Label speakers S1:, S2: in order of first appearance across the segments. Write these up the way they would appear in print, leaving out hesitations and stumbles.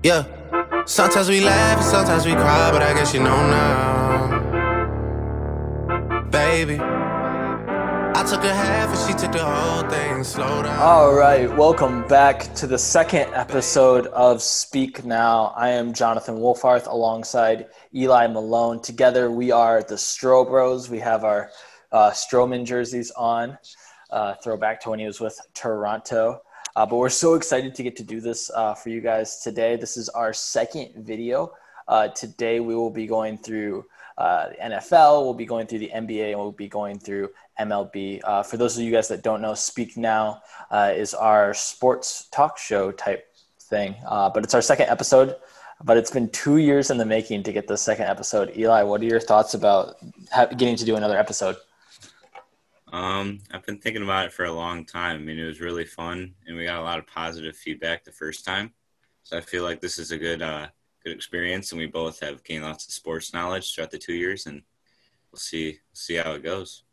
S1: Yeah. Sometimes we laugh and sometimes we cry, but I guess you know now. Baby, I took a half and she took the whole thing. Slow down.
S2: All right, welcome back to the second episode of Speak Now. I am Jonathan Wolfarth alongside Eli Malone. Together we are the Stro Bros. We have our Stroman jerseys on, throwback to when he was with Toronto. But we're so excited to get to do this for you guys today. This is our second video. Today we will be going through the NFL, we'll be going through the NBA, and we'll be going through MLB. For those of you guys that don't know, Speak Now is our sports talk show type thing. But it's our second episode, but it's been 2 years in the making to get the second episode. Eli, what are your thoughts about getting to do another episode?
S3: I've been thinking about it for a long time. I mean, it was really fun, and we got a lot of positive feedback the first time. So I feel like this is a good experience, and we both have gained lots of sports knowledge throughout the 2 years, and we'll see how it goes.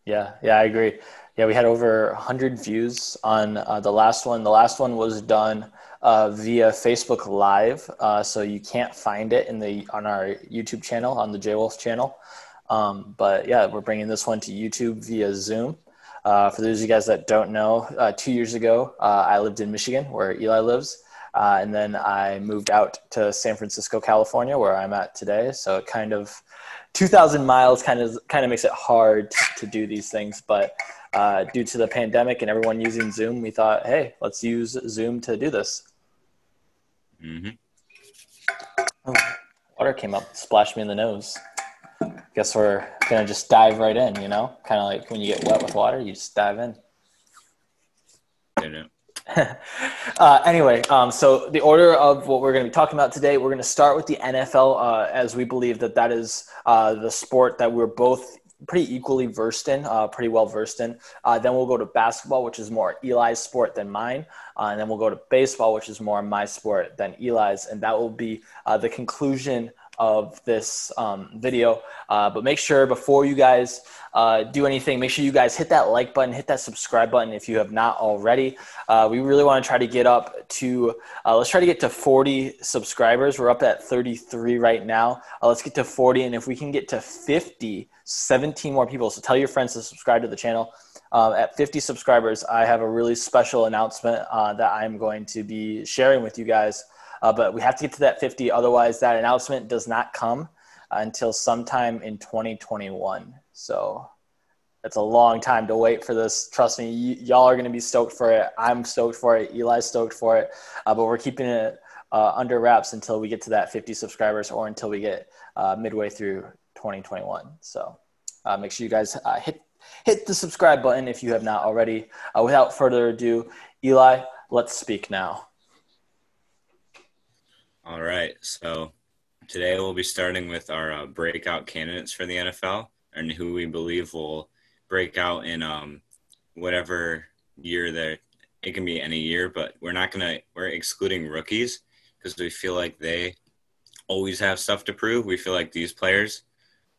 S2: Yeah, I agree. Yeah, we had over 100 views on the last one. The last one was done via Facebook Live, so you can't find it on our YouTube channel, on the J Wolf channel. But yeah, we're bringing this one to YouTube via Zoom. For those of you guys that don't know, 2 years ago, I lived in Michigan, where Eli lives. And then I moved out to San Francisco, California, where I'm at today. So it kind of 2,000 miles kind of makes it hard to do these things. But due to the pandemic and everyone using Zoom, we thought, hey, let's use Zoom to do this.
S3: Mm-hmm.
S2: Oh, water came up, splashed me in the nose. Guess we're going to just dive right in, kind of like when you get wet with water, you just dive in.
S3: I know.
S2: Anyway, so the order of what we're going to be talking about today, we're going to start with the NFL as we believe that is the sport that we're both pretty equally versed in, pretty well versed in. Then we'll go to basketball, which is more Eli's sport than mine. And then we'll go to baseball, which is more my sport than Eli's. And that will be the conclusion of this video. But make sure before you guys do anything, make sure you guys hit that like button, hit that subscribe button if you have not already. We really want to try to get up to, let's try to get to 40 subscribers. We're up at 33 right now. Let's get to 40. And if we can get to 50, 17 more people. So tell your friends to subscribe to the channel. At 50 subscribers, I have a really special announcement that I'm going to be sharing with you guys. But we have to get to that 50. Otherwise, that announcement does not come until sometime in 2021. So it's a long time to wait for this. Trust me, y'all are going to be stoked for it. I'm stoked for it. Eli's stoked for it. But we're keeping it under wraps until we get to that 50 subscribers or until we get midway through 2021. So make sure you guys hit the subscribe button if you have not already. Without further ado, Eli, let's speak now.
S3: All right, so today we'll be starting with our breakout candidates for the NFL and who we believe will break out in whatever year it can be any year, but we're excluding rookies because we feel like they always have stuff to prove. We feel like these players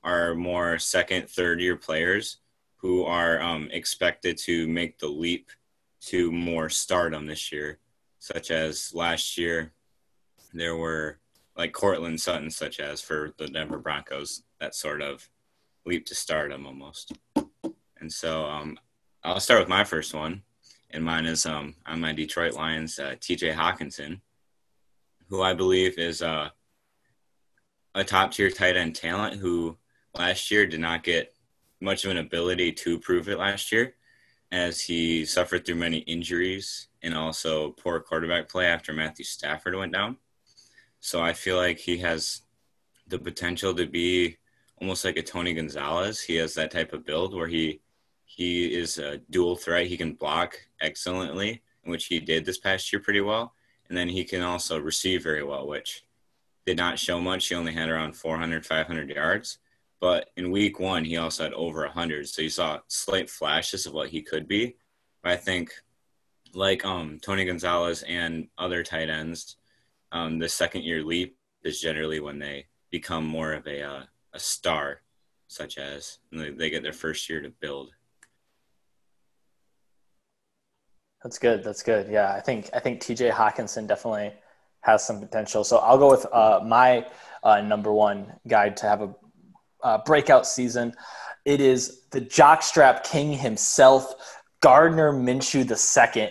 S3: are more second, third year players who are expected to make the leap to more stardom this year, such as last year. There were like Cortland Sutton, such as for the Denver Broncos, that sort of leap to stardom almost. And so I'll start with my first one, and mine is on my Detroit Lions, TJ Hawkinson, who I believe is a top-tier tight end talent who last year did not get much of an ability to prove it last year, as he suffered through many injuries and also poor quarterback play after Matthew Stafford went down. So I feel like he has the potential to be almost like a Tony Gonzalez. He has that type of build where he is a dual threat. He can block excellently, which he did this past year pretty well. And then he can also receive very well, which did not show much. He only had around 400, 500 yards. But in week one, he also had over 100. So you saw slight flashes of what he could be. But I think like Tony Gonzalez and other tight ends, the second year leap is generally when they become more of a star, such as they get their first year to build.
S2: That's good. Yeah, I think TJ Hawkinson definitely has some potential. So I'll go with my number one guy to have a breakout season. It is the jockstrap king himself, Gardner Minshew II.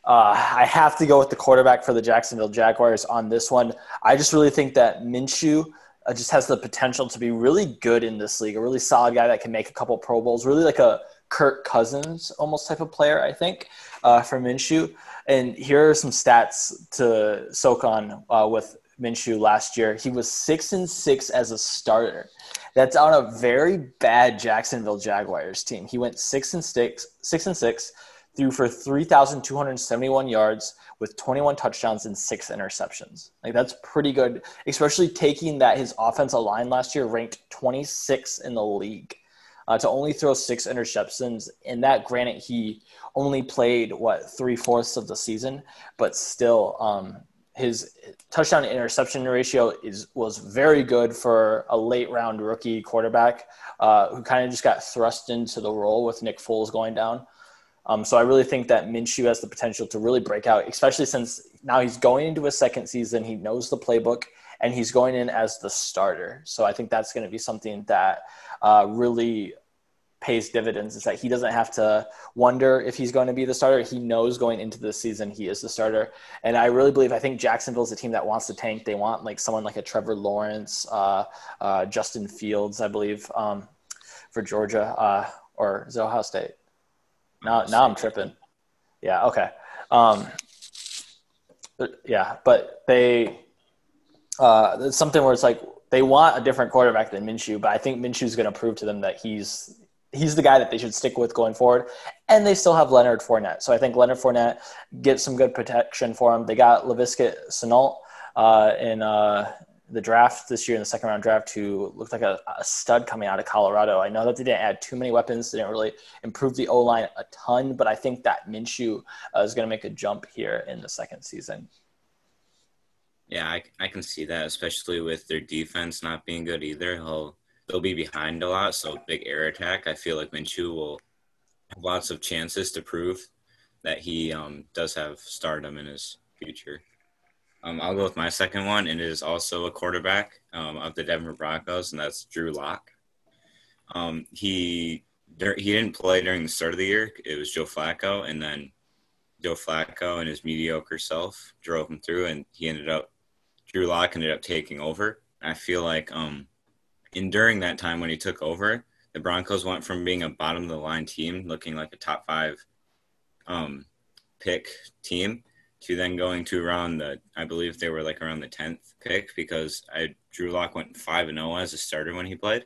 S2: I have to go with the quarterback for the Jacksonville Jaguars on this one. I just really think that Minshew just has the potential to be really good in this league, a really solid guy that can make a couple Pro Bowls, really like a Kirk Cousins almost type of player, I think, for Minshew. And here are some stats to soak on with Minshew last year. He was 6-6 as a starter. That's on a very bad Jacksonville Jaguars team. He went 6-6, threw for 3,271 yards with 21 touchdowns and 6 interceptions. Like, that's pretty good, especially taking that his offensive line last year ranked 26 in the league. To only throw 6 interceptions, and that, granted, he only played 3/4 of the season, but still, his touchdown to interception ratio was very good for a late round rookie quarterback who kind of just got thrust into the role with Nick Foles going down. So I really think that Minshew has the potential to really break out, especially since now he's going into his second season. He knows the playbook, and he's going in as the starter. So I think that's going to be something that really pays dividends, is that he doesn't have to wonder if he's going to be the starter. He knows going into the season he is the starter. And I really believe, I think Jacksonville's a team that wants to tank. They want like someone like a Trevor Lawrence, Justin Fields, I believe, for Georgia, or is it Ohio State? Now I'm tripping. Yeah, okay. Yeah, but they it's something where it's like they want a different quarterback than Minshew, but I think Minshew's going to prove to them that he's the guy that they should stick with going forward. And they still have Leonard Fournette. So I think Leonard Fournette gets some good protection for him. They got Laviska Shenault in the draft this year, in the second round draft, who looked like a stud coming out of Colorado. I know that they didn't add too many weapons. They didn't really improve the O-line a ton, but I think that Minshew is going to make a jump here in the second season.
S3: Yeah, I can see that, especially with their defense not being good either. They'll be behind a lot, so big air attack. I feel like Minshew will have lots of chances to prove that he does have stardom in his future. I'll go with my second one, and it is also a quarterback of the Denver Broncos, and that's Drew Lock. He didn't play during the start of the year. It was Joe Flacco, and then Joe Flacco and his mediocre self drove him through, and Drew Lock ended up taking over. I feel like during that time when he took over, the Broncos went from being a bottom-of-the-line team, looking like a top 5 pick team, to then going to I believe they were like around the 10th pick, because Drew Lock went 5-0 as a starter when he played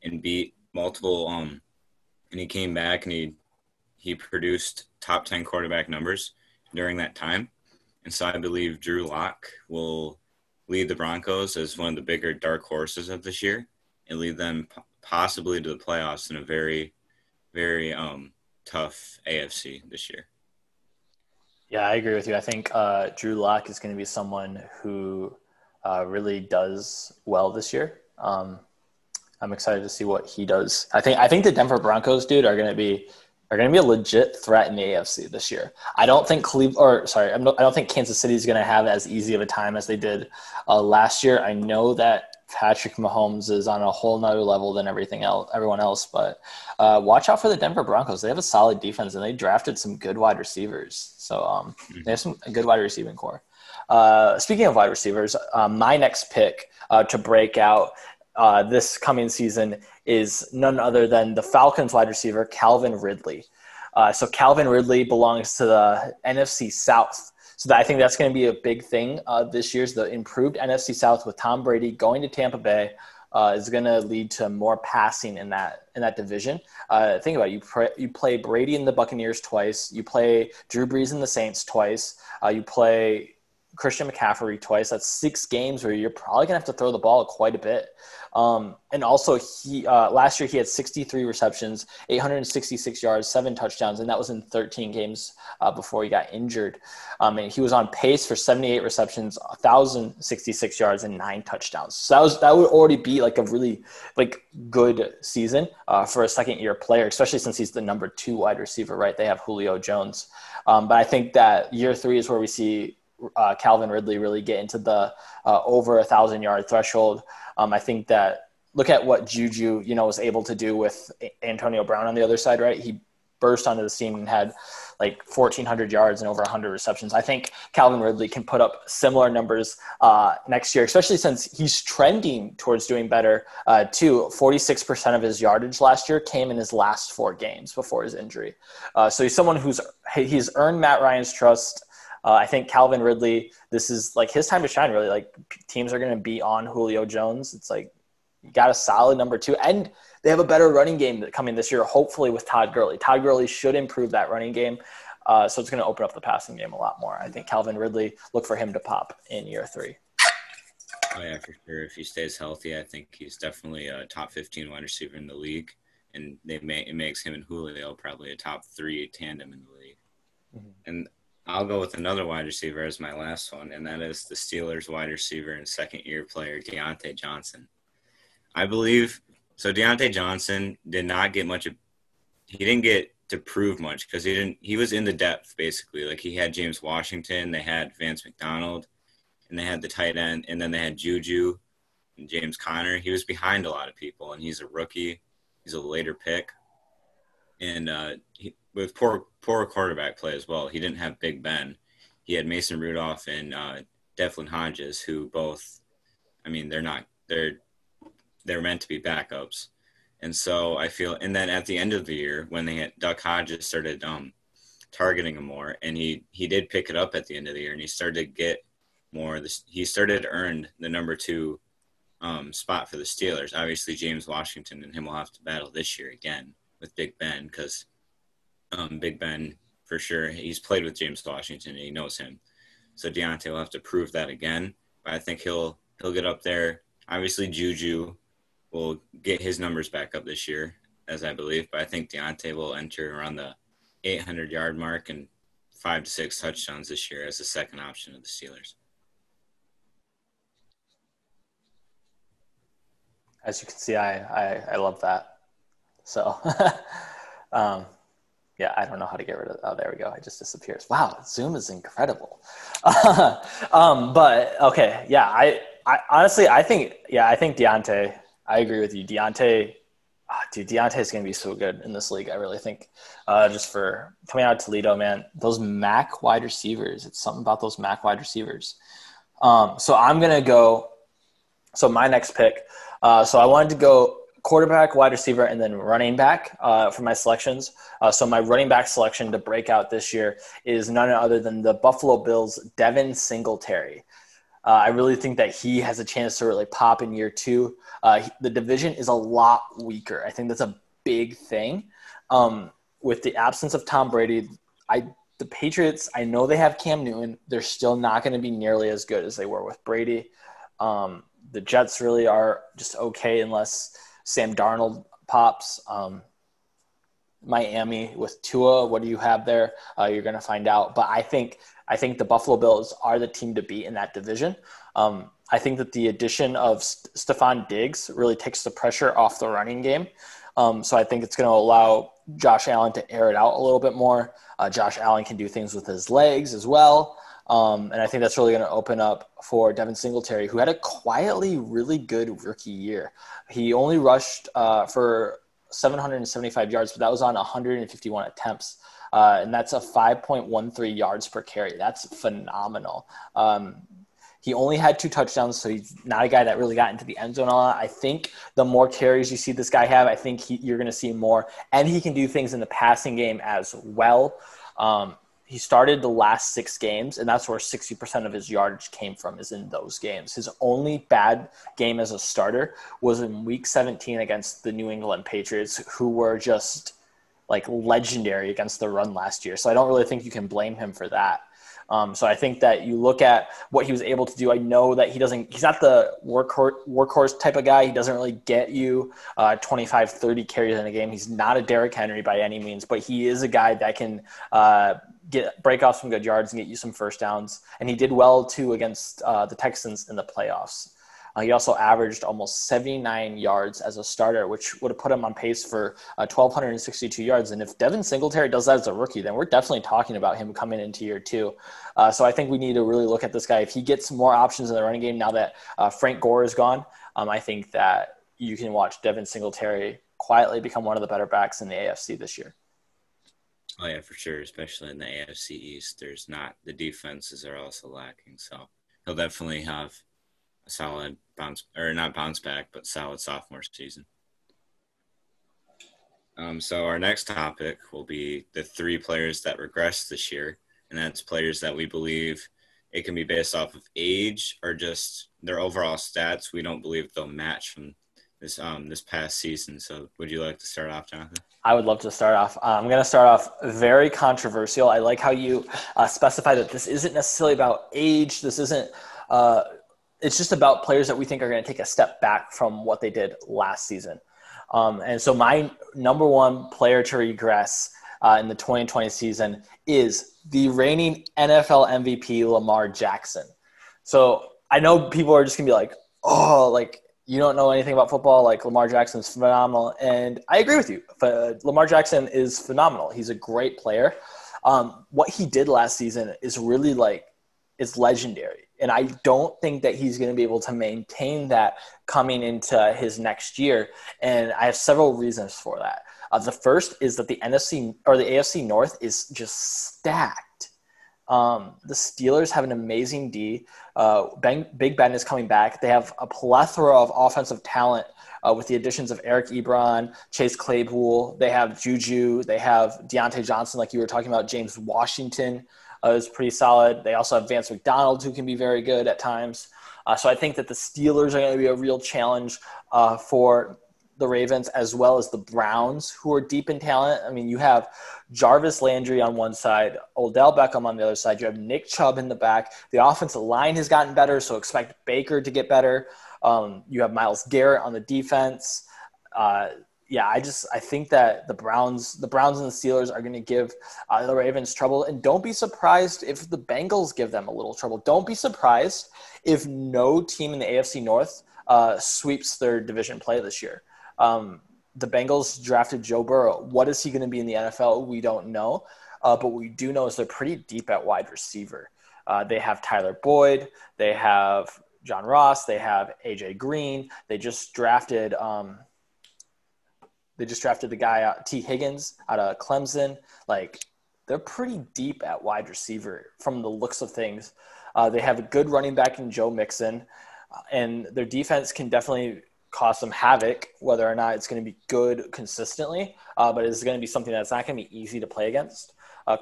S3: and beat multiple and he came back and he produced top 10 quarterback numbers during that time. And so I believe Drew Lock will lead the Broncos as one of the bigger dark horses of this year and lead them possibly to the playoffs in a very, very tough AFC this year.
S2: Yeah, I agree with you. I think Drew Lock is going to be someone who really does well this year. I'm excited to see what he does. I think the Denver Broncos, dude, are going to be a legit threat in the AFC this year. I don't think I don't think Kansas City is going to have as easy of a time as they did last year. I know that Patrick Mahomes is on a whole nother level than everyone else, but watch out for the Denver Broncos. They have a solid defense, and they drafted some good wide receivers. So they have a good wide receiving core. Speaking of wide receivers, my next pick to break out this coming season is none other than the Falcons wide receiver, Calvin Ridley. So Calvin Ridley belongs to the NFC South. So I think that's going to be a big thing this year's the improved NFC South with Tom Brady going to Tampa Bay is going to lead to more passing in that division. Think about it. You play Brady in the Buccaneers twice. You play Drew Brees in the Saints twice. You play Christian McCaffrey twice. That's 6 games where you're probably going to have to throw the ball quite a bit. And also, last year he had 63 receptions, 866 yards, 7 touchdowns, and that was in 13 games before he got injured. And he was on pace for 78 receptions, 1,066 yards, and 9 touchdowns. So that would already be like a really good season for a second-year player, especially since he's the number 2 wide receiver, right? They have Julio Jones. But I think that year 3 is where we see Calvin Ridley really get into the over 1,000-yard threshold. I think that look at what Juju, was able to do with Antonio Brown on the other side, right? He burst onto the scene and had like 1,400 yards and over 100 receptions. I think Calvin Ridley can put up similar numbers next year, especially since he's trending towards doing better too. 46% of his yardage last year came in his last 4 games before his injury. So he's someone he's earned Matt Ryan's trust. I think Calvin Ridley, this is like his time to shine, really. Like teams are going to be on Julio Jones. It's like you got a solid number 2, and they have a better running game coming this year, hopefully with Todd Gurley. Todd Gurley should improve that running game, so it's going to open up the passing game a lot more. I think Calvin Ridley, look for him to pop in year 3.
S3: Oh, yeah, for sure. If he stays healthy, I think he's definitely a top 15 wide receiver in the league, and it makes him and Julio probably a top 3 tandem in the league. Mm-hmm. And I'll go with another wide receiver as my last one, and that is the Steelers wide receiver and second-year player, Deontay Johnson. I believe – so Deontay Johnson did not get much – he didn't get to prove much because he was in the depth, basically. Like, he had James Washington, they had Vance McDonald, and they had the tight end, and then they had Juju and James Conner. He was behind a lot of people, and he's a rookie. He's a later pick. And with poor quarterback play as well, he didn't have Big Ben. He had Mason Rudolph and Declan Hodges, who both – I mean, they're meant to be backups. And so I feel – and then at the end of the year, when they had Duck Hodges started targeting him more, and he did pick it up at the end of the year, and he started to get more – he started to earn the number 2 spot for the Steelers. Obviously, James Washington and him will have to battle this year again with Big Ben because Big Ben, for sure, he's played with James Washington and he knows him. So Deontay will have to prove that again. But I think he'll get up there. Obviously, Juju will get his numbers back up this year, as I believe. But I think Deontay will enter around the 800-yard mark and 5 to 6 touchdowns this year as the second option of the Steelers.
S2: As you can see, I love that. So, yeah, I don't know how to get rid of – oh, there we go. It just disappears. Wow, Zoom is incredible. But, okay, yeah, I honestly, I think Deontay – I agree with you. Deontay is going to be so good in this league. I really think just for coming out of Toledo, man, those MAC wide receivers, it's something about those MAC wide receivers. So I'm going to go – so my next pick so I wanted to go quarterback, wide receiver, and then running back for my selections. So my running back selection to break out this year is none other than the Buffalo Bills' Devin Singletary. I really think that he has a chance to really pop in year 2. The division is a lot weaker. I think that's a big thing. With the absence of Tom Brady, the Patriots, I know they have Cam Newton. They're still not going to be nearly as good as they were with Brady. The Jets really are just okay unless Sam Darnold pops. Miami with Tua, what do you have there? You're going to find out. But I think the Buffalo Bills are the team to beat in that division. I think that the addition of Stephon Diggs really takes the pressure off the running game. So I think it's going to allow Josh Allen to air it out a little bit more. Josh Allen can do things with his legs as well. And I think that's really going to open up for Devin Singletary, who had a quietly really good rookie year. He only rushed for 775 yards, but that was on 151 attempts. And that's a 5.13 yards per carry. That's phenomenal. He only had 2 touchdowns, so he's not a guy that really got into the end zone a lot. I think the more carries you see this guy have, I think you're going to see more. And he can do things in the passing game as well. He started the last 6 games, and that's where 60% of his yardage came from, is in those games. His only bad game as a starter was in Week 17 against the New England Patriots, who were just like legendary against the run last year. So I don't really think you can blame him for that. So I think that you look at what he was able to do. I know that he's not the workhorse type of guy. He doesn't really get you 25, 30 carries in a game. He's not a Derrick Henry by any means, but he is a guy that can break off some good yards and get you some first downs. And he did well too against the Texans in the playoffs. He also averaged almost 79 yards as a starter, which would have put him on pace for 1,262 yards. And if Devin Singletary does that as a rookie, then we're definitely talking about him coming into year 2. So I think we need to really look at this guy. If he gets more options in the running game now that Frank Gore is gone, I think that you can watch Devin Singletary quietly become one of the better backs in the AFC this year.
S3: Oh, yeah, for sure, especially in the AFC East. The defenses are also lacking, so he'll definitely have a solid not bounce back, but solid sophomore season. So our next topic will be the 3 players that regressed this year, and that's players that we believe it can be based off of age or just their overall stats. We don't believe they'll match from this past season. So would you like to start off, Jonathan?
S2: I would love to start off. I'm going to start off very controversial. I like how you specify that this isn't necessarily about age. This isn't it's just about players that we think are going to take a step back from what they did last season. And so my number 1 player to regress in the 2020 season is the reigning NFL MVP, Lamar Jackson. So I know people are just going to be like, oh, like, you don't know anything about football, like Lamar Jackson's phenomenal. And I agree with you. Lamar Jackson is phenomenal. He's a great player. What he did last season is really it's legendary. And I don't think that he's going to be able to maintain that coming into his next year. And I have several reasons for that. The first is that the NFC or the AFC North is just stacked. The Steelers have an amazing D. Big Ben is coming back. They have a plethora of offensive talent with the additions of Eric Ebron, Chase Claypool. They have Juju. They have Deontay Johnson, like you were talking about. James Washington is pretty solid. They also have Vance McDonald, who can be very good at times. So I think that the Steelers are going to be a real challenge for the Ravens, as well as the Browns, who are deep in talent. I mean, you have Jarvis Landry on one side, Odell Beckham on the other side. You have Nick Chubb in the back. The offensive line has gotten better, so expect Baker to get better. You have Myles Garrett on the defense. I think that the Browns and the Steelers are going to give the Ravens trouble. And don't be surprised if the Bengals give them a little trouble. Don't be surprised if no team in the AFC North sweeps their division play this year. The Bengals drafted Joe Burrow. What is he going to be in the NFL? We don't know. But what we do know is they're pretty deep at wide receiver. They have Tyler Boyd. They have John Ross. They have A.J. Green. They just drafted the guy T. Higgins out of Clemson. Like, they're pretty deep at wide receiver from the looks of things. They have a good running back in Joe Mixon, and their defense can definitely cause some havoc, whether or not it's going to be good consistently, but it's going to be something that's not going to be easy to play against.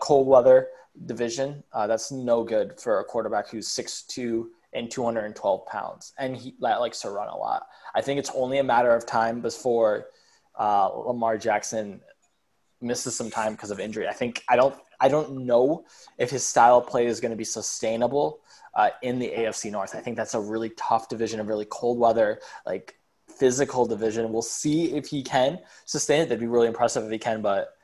S2: Cold weather division, that's no good for a quarterback who's 6'2" and 212 pounds, and he likes to run a lot. I think it's only a matter of time before Lamar Jackson misses some time because of injury. I don't know if his style of play is going to be sustainable in the AFC North. I think that's a really tough division, a really cold weather, physical division. We'll see if he can sustain it. That'd be really impressive if he can, but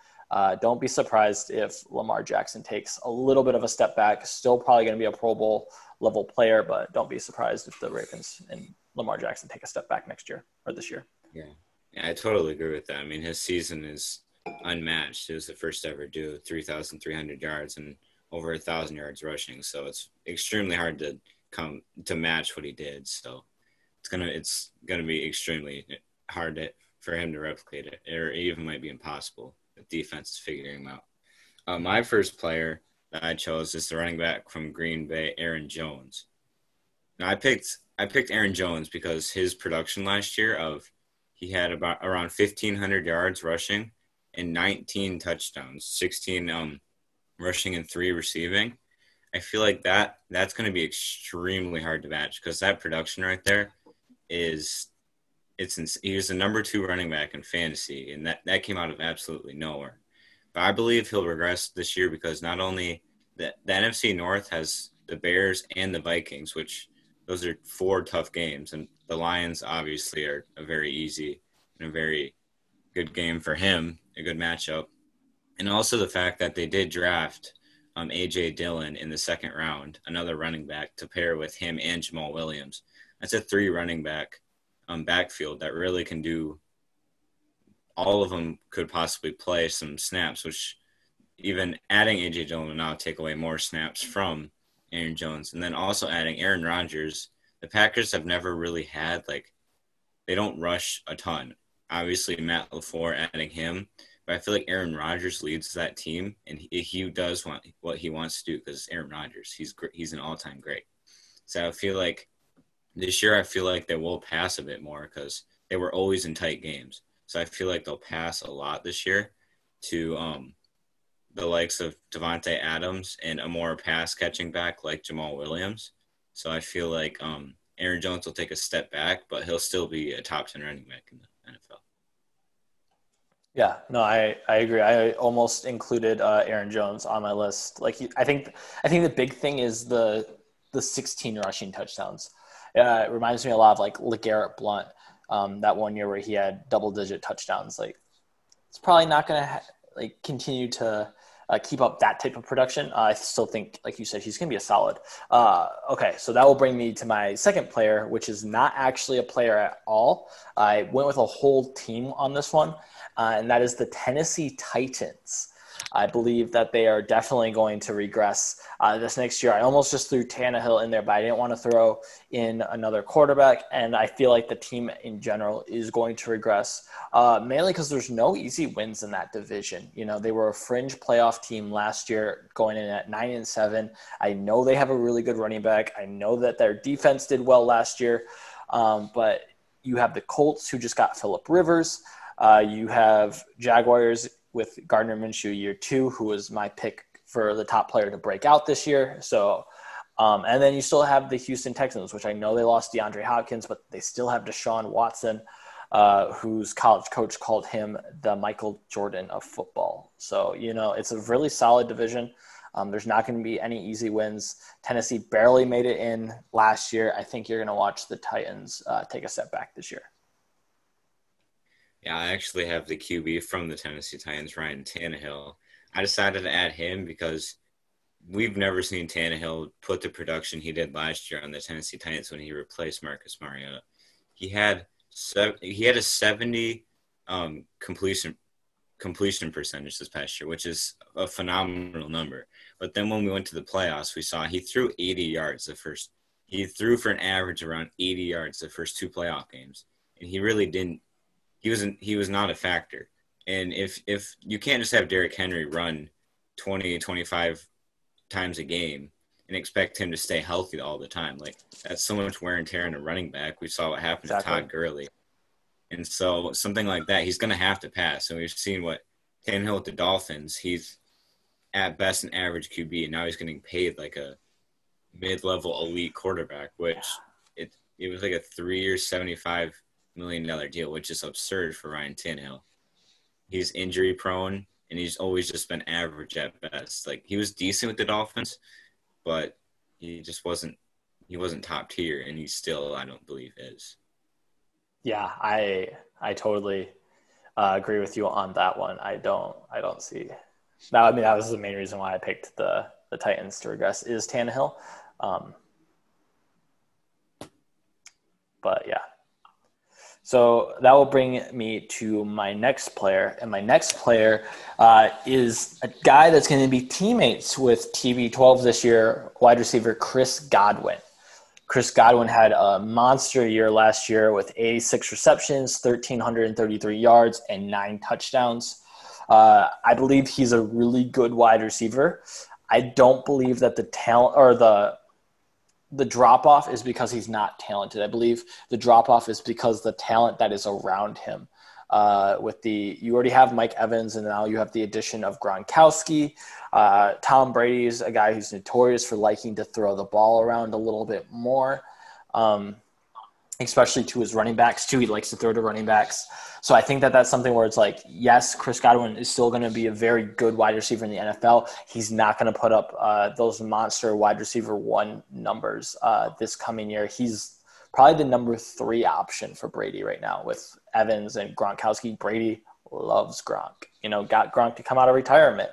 S2: don't be surprised if Lamar Jackson takes a little bit of a step back. Still probably going to be a Pro Bowl level player, but don't be surprised if the Ravens and Lamar Jackson take a step back next year or this year.
S3: Yeah, I totally agree with that. I mean, his season is unmatched. It was the first ever do 3,300 yards and over 1,000 yards rushing. So it's extremely hard to match what he did. So it's gonna be extremely hard for him to replicate it, or it even might be impossible. The defense is figuring him out. My first player that I chose is the running back from Green Bay, Aaron Jones. Now I picked Aaron Jones because his production last year he had about around 1,500 yards rushing and 19 touchdowns, 16 rushing and 3 receiving. I feel like that's going to be extremely hard to match because that production right there he was the number 2 running back in fantasy, and that came out of absolutely nowhere. But I believe he'll regress this year because not only the NFC North has the Bears and the Vikings, which those are 4 tough games, and the Lions obviously are a very easy and a very good game for him, a good matchup. And also the fact that they did draft A.J. Dillon in the second round, another running back, to pair with him and Jamal Williams. that's a 3 running back backfield that really can do. All of them could possibly play some snaps, which even adding A.J. Dillon will now take away more snaps from Aaron Jones. And then also adding Aaron Rodgers. The Packers have never really had, they don't rush a ton. Obviously, Matt LaFleur adding him. But I feel like Aaron Rodgers leads that team, and he does want what he wants to do because Aaron Rodgers, he's an all-time great. So I feel like this year they will pass a bit more because they were always in tight games. So I feel like they'll pass a lot this year to the likes of Devontae Adams and a more pass-catching back like Jamal Williams. So I feel like Aaron Jones will take a step back, but he'll still be a top 10 running back in the NFL.
S2: Yeah, no, I agree. I almost included Aaron Jones on my list. I think the big thing is the 16 rushing touchdowns. It reminds me a lot of LeGarrette Blount, that one year where he had double-digit touchdowns. It's probably not going to continue to keep up that type of production. I still think, like you said, he's going to be a solid. Okay, so that will bring me to my second player, which is not actually a player at all. I went with a whole team on this one, and that is the Tennessee Titans. I believe that they are definitely going to regress this next year. I almost just threw Tannehill in there, but I didn't want to throw in another quarterback, and I feel like the team in general is going to regress, mainly because there's no easy wins in that division. They were a fringe playoff team last year, going in at 9-7. I know they have a really good running back. I know that their defense did well last year, but you have the Colts, who just got Phillip Rivers. You have Jaguars with Gardner Minshew year 2, who was my pick for the top player to break out this year. So, and then you still have the Houston Texans, which I know they lost DeAndre Hopkins, but they still have Deshaun Watson, whose college coach called him the Michael Jordan of football. So, it's a really solid division. There's not going to be any easy wins. Tennessee barely made it in last year. I think you're going to watch the Titans take a step back this year.
S3: Yeah, I actually have the QB from the Tennessee Titans, Ryan Tannehill. I decided to add him because we've never seen Tannehill put the production he did last year on the Tennessee Titans when he replaced Marcus Mariota. He had a 70 completion percentage this past year, which is a phenomenal number. But then when we went to the playoffs, we saw he threw 80 yards he threw for an average around 80 yards the first 2 playoff games, and he really didn't. He was not a factor. And if you can't just have Derrick Henry run 20, 25 times a game and expect him to stay healthy all the time, that's so much wear and tear in a running back. We saw what happened to Todd Gurley. And so something like that, he's going to have to pass. And we've seen what Tannehill with the Dolphins, he's at best an average QB, and now he's getting paid like a mid-level elite quarterback, which it was like a 3-year, $75 million deal, which is absurd for Ryan Tannehill. He's injury prone, and he's always just been average at best. He was decent with the Dolphins, but he just wasn't top tier, and he still, I don't believe, is.
S2: Yeah, I totally agree with you on that one. I don't see that. I mean, that was the main reason why I picked the Titans to regress is Tannehill. But yeah. So that will bring me to my next player. And my next player is a guy that's going to be teammates with TB12 this year, wide receiver Chris Godwin. Chris Godwin had a monster year last year with 86 receptions, 1,333 yards, and 9 touchdowns. I believe he's a really good wide receiver. I don't believe that the talent or the drop-off is because he's not talented. I believe the drop-off is because the talent that is around him. You already have Mike Evans, and now you have the addition of Gronkowski. Tom Brady is a guy who's notorious for liking to throw the ball around a little bit more, especially to his running backs, too. He likes to throw to running backs. So I think that that's something where it's yes, Chris Godwin is still going to be a very good wide receiver in the NFL. He's not going to put up those monster wide receiver 1 numbers this coming year. He's probably the number 3 option for Brady right now with Evans and Gronkowski. Brady loves Gronk. Got Gronk to come out of retirement.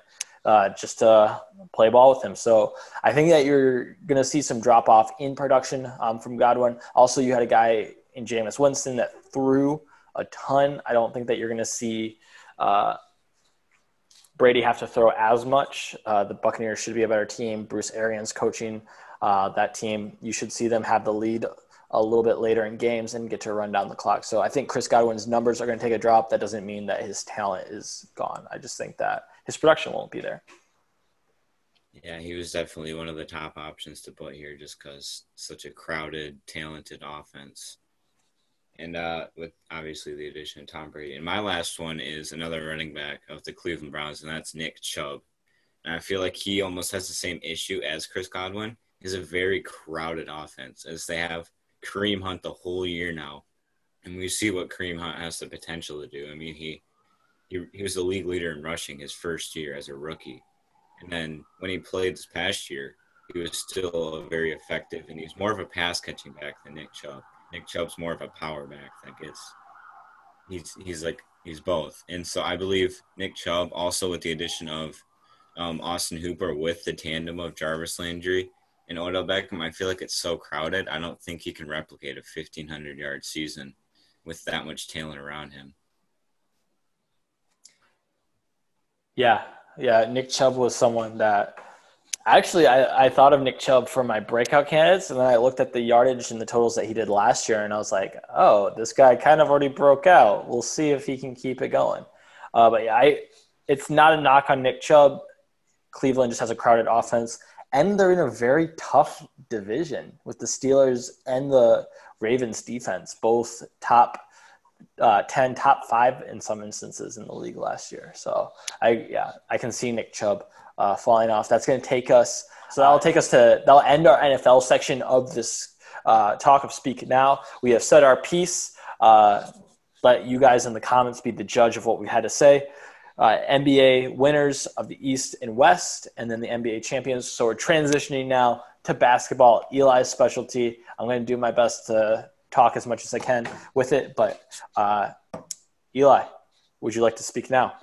S2: just to play ball with him. So I think that you're going to see some drop off in production from Godwin. Also, you had a guy in Jameis Winston that threw a ton. I don't think that you're going to see Brady have to throw as much. The Buccaneers should be a better team. Bruce Arians coaching that team. You should see them have the lead a little bit later in games and get to run down the clock. So I think Chris Godwin's numbers are going to take a drop. That doesn't mean that his talent is gone. I just think that his production won't be there.
S3: Yeah, he was definitely one of the top options to put here just because such a crowded, talented offense. And with obviously the addition of Tom Brady. And my last one is another running back of the Cleveland Browns, and that's Nick Chubb. And I feel like he almost has the same issue as Chris Godwin. Is a very crowded offense as they have Kareem Hunt the whole year now. And we see what Kareem Hunt has the potential to do. I mean, he was the league leader in rushing his first year as a rookie. And then when he played this past year, he was still very effective. And he's more of a pass-catching back than Nick Chubb. Nick Chubb's more of a power back that gets – he's both. And so I believe Nick Chubb, also with the addition of Austin Hooper with the tandem of Jarvis Landry and Odell Beckham, I feel like it's so crowded. I don't think he can replicate a 1,500-yard season with that much talent around him.
S2: Yeah, Nick Chubb was someone that actually I thought of Nick Chubb for my breakout candidates, and then I looked at the yardage and the totals that he did last year, and I was like, oh, this guy kind of already broke out. We'll see if he can keep it going. But yeah, it's not a knock on Nick Chubb. Cleveland just has a crowded offense, and they're in a very tough division with the Steelers and the Ravens defense, both top 10, top 5 in some instances in the league last year. So I can see Nick Chubb falling off. That's going to take us. So that'll end our NFL section of this talk of Speak Now. We have said our piece. Let you guys in the comments be the judge of what we had to say. NBA winners of the East and West, and then the NBA champions. So we're transitioning now to basketball, Eli's specialty. I'm going to do my best to talk as much as I can with it. But Eli, would you like to speak now?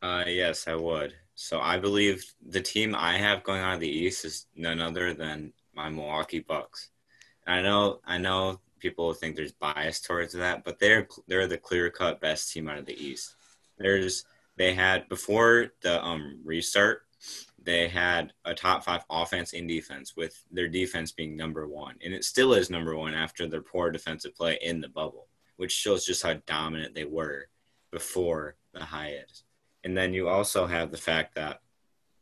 S3: Yes, I would. So I believe the team I have going on in the East is none other than my Milwaukee Bucks. I know people think there's bias towards that, but they're the clear-cut best team out of the East. They had before the restart, they had a top 5 offense and defense, with their defense being number 1, and it still is number 1 after their poor defensive play in the bubble, which shows just how dominant they were before the hiatus. And then you also have the fact that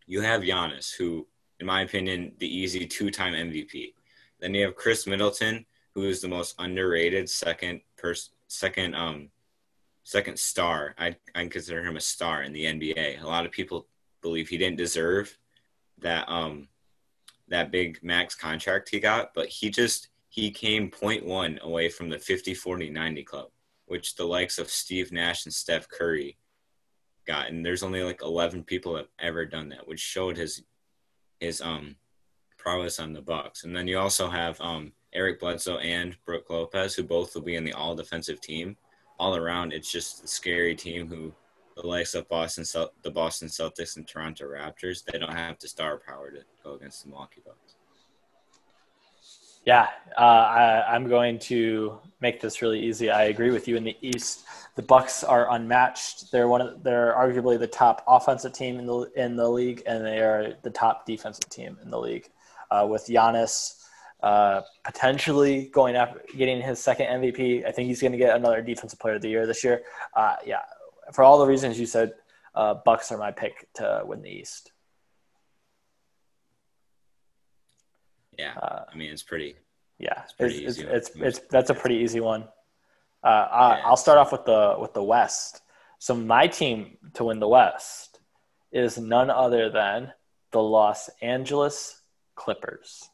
S3: you have Giannis, who, in my opinion, the easy 2-time MVP. Then you have Chris Middleton, who is the most underrated second star. I consider him a star in the NBA. A lot of people believe he didn't deserve that big max contract he got, but he came 0.1 away from the 50-40-90 club, which the likes of Steve Nash and Steph Curry got, and there's only like 11 people that have ever done that, which showed his prowess on the Bucks. And then you also have Eric Bledsoe and Brook Lopez, who both will be in the all-defensive team. All around, it's just a scary team who the likes of the Boston Celtics and Toronto Raptors, they don't have the star power to go against the Milwaukee Bucks.
S2: Yeah, I'm going to make this really easy. I agree with you. In the East, the Bucks are unmatched. They're arguably the top offensive team in the league, and they are the top defensive team in the league. With Giannis potentially going after getting his second MVP, I think he's going to get another Defensive Player of the Year this year. Yeah, for all the reasons you said, Bucks are my pick to win the East.
S3: Yeah, I mean, it's pretty.
S2: Yeah,
S3: it's pretty easy.
S2: That's a pretty easy one. I'll start off with the West. So my team to win the West is none other than the Los Angeles Clippers.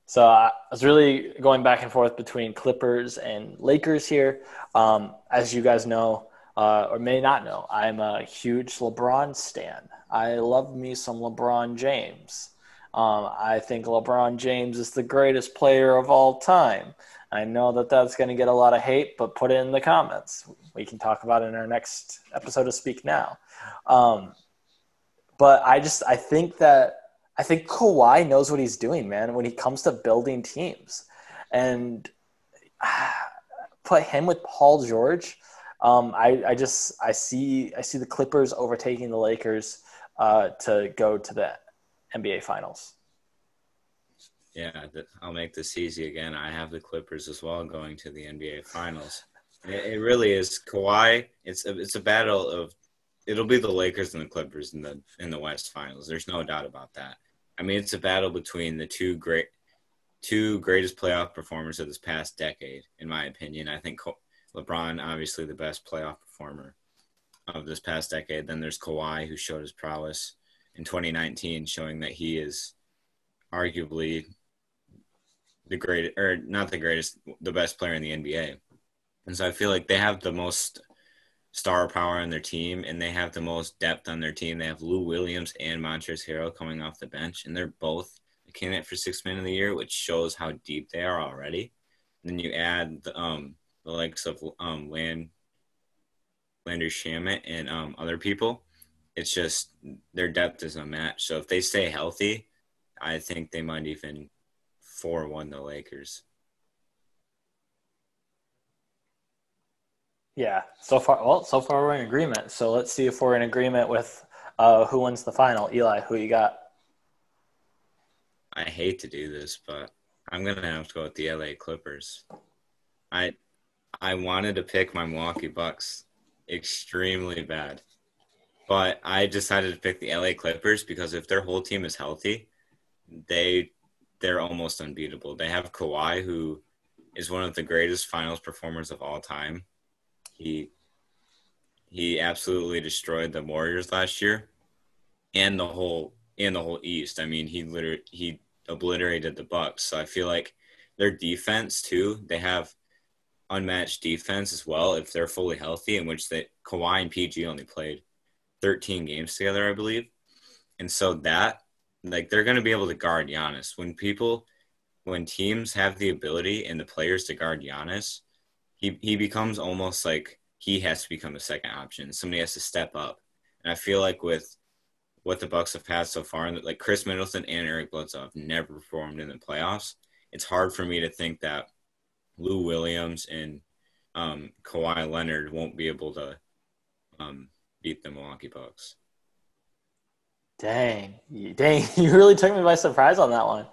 S2: So I was really going back and forth between Clippers and Lakers here. As you guys know, or may not know, I'm a huge LeBron stan. I love me some LeBron James. I think LeBron James is the greatest player of all time. I know that that's going to get a lot of hate, but put it in the comments. We can talk about it in our next episode of Speak Now. But I think Kawhi knows what he's doing, man, when he comes to building teams. And put him with Paul George. I see the Clippers overtaking the Lakers to go to the NBA Finals.
S3: Yeah, I'll make this easy again. I have the Clippers as well going to the NBA Finals. It really is Kawhi. It's a battle of. It'll be the Lakers and the Clippers in the West Finals. There's no doubt about that. I mean, it's a battle between the two greatest playoff performers of this past decade, in my opinion. I think LeBron, obviously the best playoff performer of this past decade. Then there's Kawhi, who showed his prowess in 2019, showing that he is arguably the greatest, or not the greatest, the best player in the NBA. And so I feel like they have the most star power on their team, and they have the most depth on their team. They have Lou Williams and Montrezl Harrell coming off the bench, and they're both a candidate for Sixth Man of the Year, which shows how deep they are already. And then you add the likes of Landry Shamet and other people. It's just their depth is unmatched. So if they stay healthy, I think they might even 4-1 the Lakers.
S2: Yeah, so far we're in agreement. So let's see if we're in agreement with who wins the final. Eli, who you got?
S3: I hate to do this, but I'm going to have to go with the LA Clippers. I wanted to pick my Milwaukee Bucks extremely bad, but I decided to pick the LA Clippers because if their whole team is healthy, they're almost unbeatable. They have Kawhi, who is one of the greatest finals performers of all time. He absolutely destroyed the Warriors last year and the whole East. I mean, he obliterated the Bucks. So I feel like their defense too, they have unmatched defense as well if they're fully healthy, in which Kawhi and PG only played 13 games together, I believe. And so that, like, they're going to be able to guard Giannis. When teams have the ability and the players to guard Giannis, he becomes almost like he has to become a second option. Somebody has to step up. And I feel like with what the Bucks have had so far, like Chris Middleton and Eric Bledsoe have never performed in the playoffs, it's hard for me to think that Lou Williams and Kawhi Leonard won't be able to beat the Milwaukee Bucks.
S2: Dang, you really took me by surprise on that one.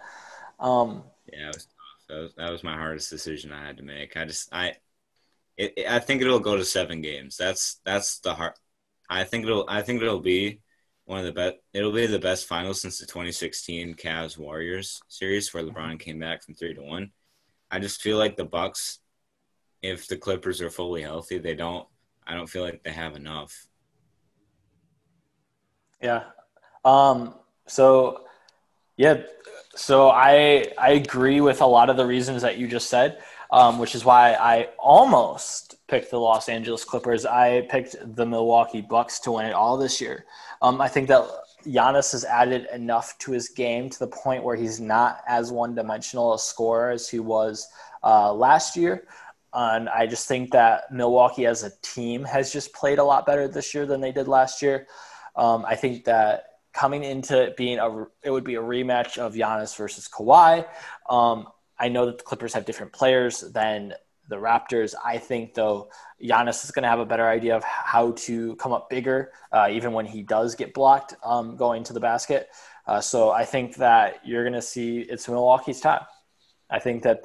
S3: Yeah, it was tough. That was my hardest decision I had to make. I think it'll go to 7 games. That's the hard. I think it'll be one of the best. It'll be the best finals since the 2016 Cavs Warriors series, where LeBron came back from 3-1. I just feel like the Bucks, if the Clippers are fully healthy, I don't feel like they have enough.
S2: Yeah. So I agree with a lot of the reasons that you just said, which is why I almost picked the Los Angeles Clippers. I picked the Milwaukee Bucks to win it all this year. I think that Giannis has added enough to his game to the point where he's not as one-dimensional a scorer as he was last year. And I just think that Milwaukee as a team has just played a lot better this year than they did last year. I think that coming into it being it would be a rematch of Giannis versus Kawhi. I know that the Clippers have different players than the Raptors. I think, though, Giannis is going to have a better idea of how to come up bigger, even when he does get blocked going to the basket. So I think that you're going to see it's Milwaukee's time. I think that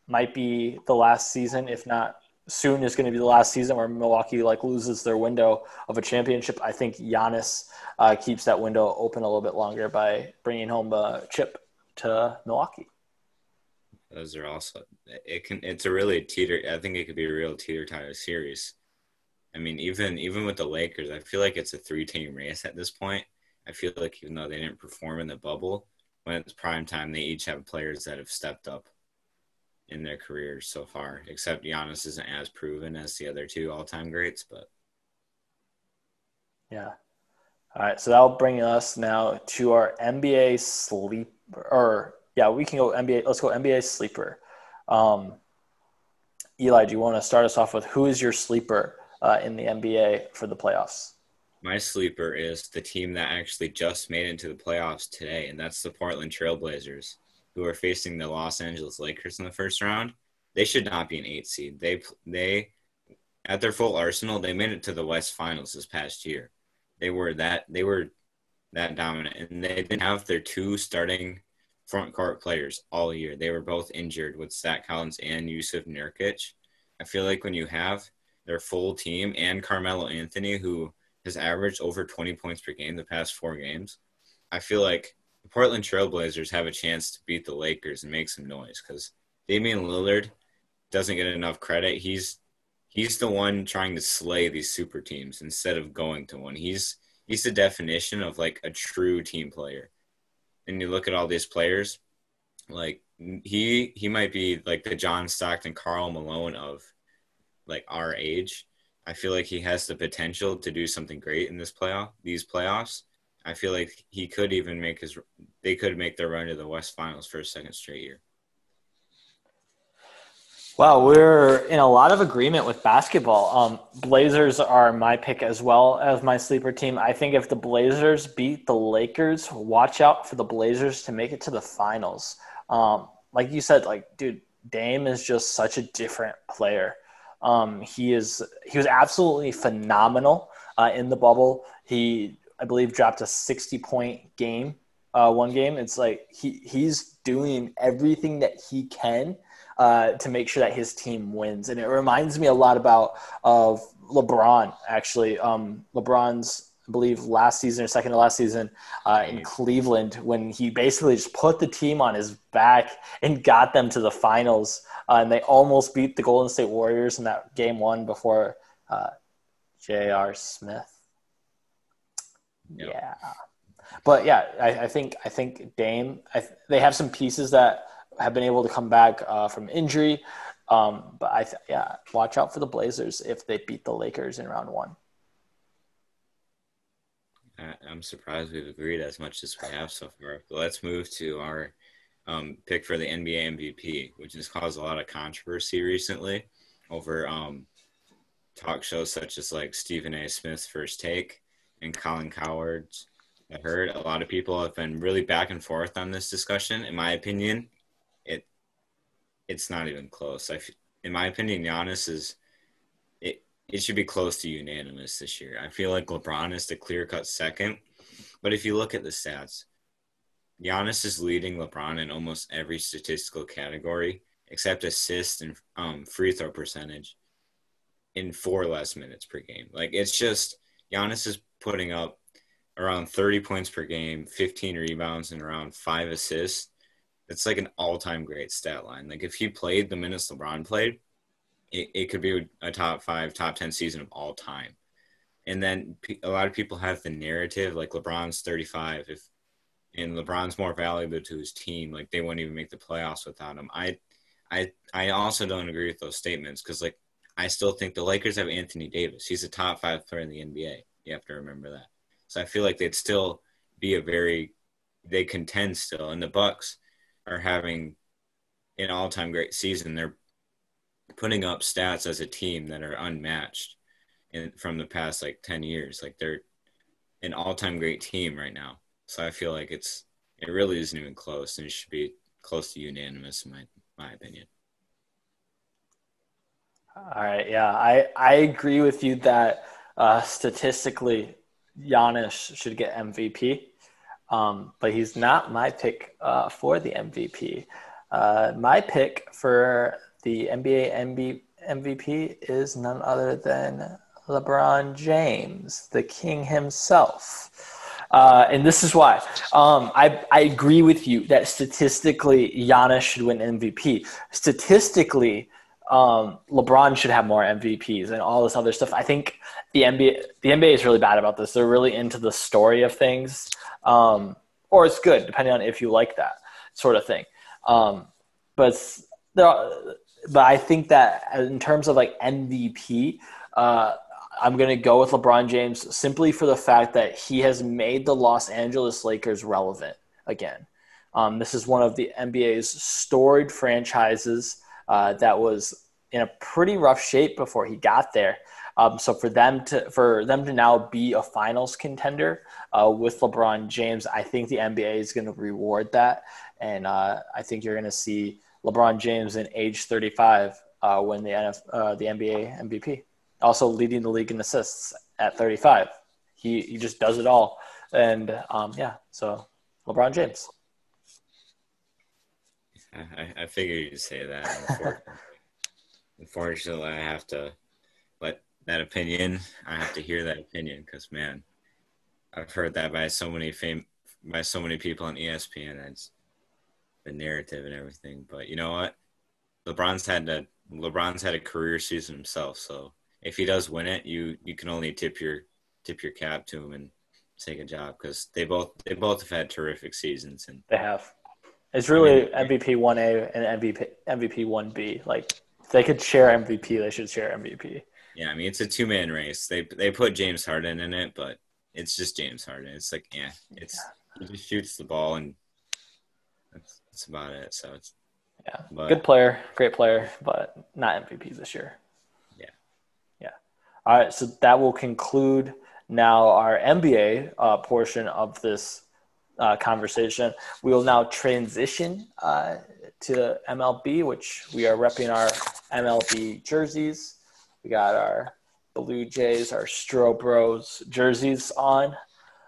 S2: might be the last season, if not soon is going to be the last season where Milwaukee loses their window of a championship. I think Giannis keeps that window open a little bit longer by bringing home a chip to Milwaukee.
S3: Those are also it's a really I think it could be a real teeter-totter series. I mean, even with the Lakers, I feel like it's a 3-team race at this point. I feel like even though they didn't perform in the bubble, when it's prime time, they each have players that have stepped up in their careers so far, except Giannis isn't as proven as the other two all-time greats, but
S2: yeah. All right, so that'll bring us now to our NBA sleeper, we can go NBA. Let's go NBA sleeper. Eli, do you want to start us off with who is your sleeper in the NBA for the playoffs?
S3: My sleeper is the team that actually just made it into the playoffs today, and that's the Portland Trailblazers, who are facing the Los Angeles Lakers in the first round. They should not be an 8 seed. They at their full arsenal, they made it to the West Finals this past year. They were that dominant, and they didn't have their two starting front court players all year. They were both injured with Zach Collins and Yusuf Nurkic. I feel like when you have their full team and Carmelo Anthony, who has averaged over 20 points per game the past 4 games, I feel like the Portland Trailblazers have a chance to beat the Lakers and make some noise because Damian Lillard doesn't get enough credit. He's the one trying to slay these super teams instead of going to one. He's the definition of like a true team player. And you look at all these players, like he might be like the John Stockton, Karl Malone of like our age. I feel like he has the potential to do something great in these playoffs. I feel like they could make their run to the West Finals for a second straight year.
S2: Wow, we're in a lot of agreement with basketball. Blazers are my pick as well as my sleeper team. I think if the Blazers beat the Lakers, watch out for the Blazers to make it to the finals. Like you said, dude, Dame is just such a different player. He was absolutely phenomenal in the bubble. He, I believe, dropped a 60-point game, one game. It's like he's doing everything that he can to make sure that his team wins. And it reminds me a lot of LeBron, actually. LeBron's, I believe, last season or second to last season in Cleveland, when he basically just put the team on his back and got them to the finals. And they almost beat the Golden State Warriors in that game one before J.R. Smith.
S3: Yep.
S2: Yeah. But, yeah, I think Dame, they have some pieces that have been able to come back from injury. But watch out for the Blazers if they beat the Lakers in round one.
S3: I'm surprised we've agreed as much as we have so far. But let's move to our pick for the NBA MVP, which has caused a lot of controversy recently over talk shows such as like Stephen A. Smith's First Take and Colin Cowherd's The Herd. A lot of people have been really back and forth on this discussion. In my opinion, it's not even close. In my opinion, Giannis is it should be close to unanimous this year. I feel like LeBron is the clear-cut second. But if you look at the stats, Giannis is leading LeBron in almost every statistical category except assist and free throw percentage in 4 less minutes per game. Like, it's just Giannis is putting up around 30 points per game, 15 rebounds, and around 5 assists. It's like an all-time great stat line. Like, if he played the minutes LeBron played, it could be a top 5, top 10 season of all time. And then a lot of people have the narrative, like LeBron's 35, and LeBron's more valuable to his team. Like, they wouldn't even make the playoffs without him. I also don't agree with those statements because, like, I still think the Lakers have Anthony Davis. He's a top 5 player in the NBA. You have to remember that. So I feel like they'd still be they contend still. And the Bucks are having an all-time great season. They're putting up stats as a team that are unmatched from the past, 10 years. Like, they're an all-time great team right now. So I feel like it really isn't even close, and it should be close to unanimous in my opinion.
S2: All right, yeah. I agree with you that statistically Giannis should get MVP. But he's not my pick for the MVP. My pick for the NBA MVP is none other than LeBron James, the king himself. And this is why. I agree with you that statistically Giannis should win MVP. Statistically, LeBron should have more MVPs and all this other stuff. I think the NBA is really bad about this. They're really into the story of things. Or it's good, depending on if you like that sort of thing. But I think that in terms of MVP, I'm going to go with LeBron James simply for the fact that he has made the Los Angeles Lakers relevant again. This is one of the NBA's storied franchises that was in a pretty rough shape before he got there. So for them to now be a finals contender with LeBron James, I think the NBA is going to reward that. And I think you're going to see LeBron James in age 35 win the NBA MVP. Also leading the league in assists at 35. He just does it all. And so LeBron James.
S3: I figured you'd say that. Unfortunately, I have to let that opinion. I have to hear that opinion because, man, I've heard that by so many people on ESPN. That's the narrative and everything. But you know what? LeBron's had a career season himself. So if he does win it, you can only tip your cap to him and say good job because they both have had terrific seasons. And
S2: they have. It's really MVP 1A and MVP 1B. Like, if they could share MVP, they should share MVP.
S3: Yeah, I mean, it's a two-man race. They put James Harden in it, but it's just James Harden. It's like, he just shoots the ball, and that's about it. So it's
S2: good player, great player, but not MVP this year. Yeah. All right, so that will conclude now our NBA portion of this conversation. We will now transition to MLB, which we are repping our MLB jerseys. We got our Blue Jays, our Stro Bros jerseys on.